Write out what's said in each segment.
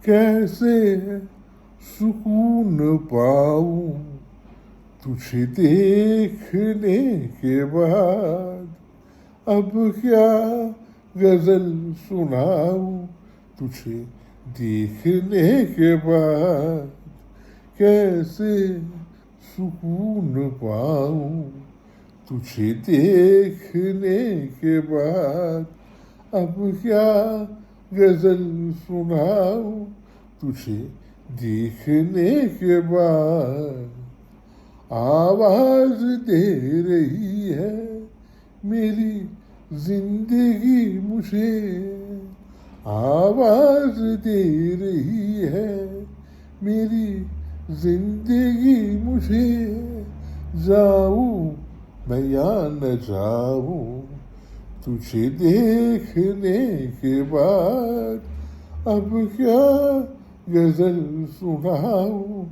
कैसे सुकून पाऊं तुझे देखने के बाद, अब क्या गजल सुनाऊं तुझे देखने के बाद, कैसे सुकून पाऊं तुझे देखने के बाद, अब क्या गजल सुनाऊं तुझे देखने के बाद। आवाज दे रही है मेरी जिंदगी मुझे, आवाज दे रही है मेरी जिंदगी मुझे, जाऊं मैं या न जाऊं तुझे देखने के बाद, अब क्या गजल सुनाऊं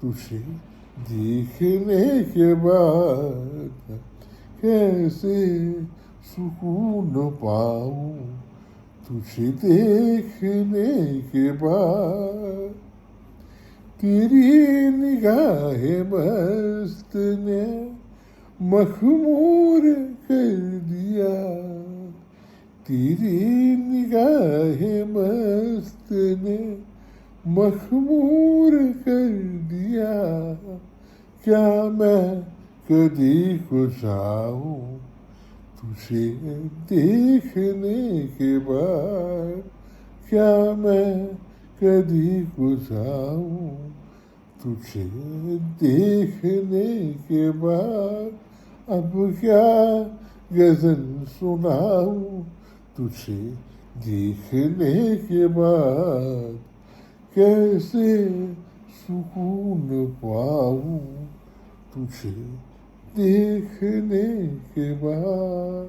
तुझे देखने के बाद, कैसे सुकून पाऊं तुझे देखने के बाद। तेरी निगाहे मस्त ने मखमूर कर दिया, तेरी निगाहे मस्त ने मखमूर कर दिया, क्या मैं कदी को जाऊं तुझे देखने के बाद, क्या मैं कदी को जाऊं तुझे देखने के बाद, अब क्या गजल सुनाऊं तुझे देखने के बाद, कैसे सुकून पाऊं तुझे देखने के बाद।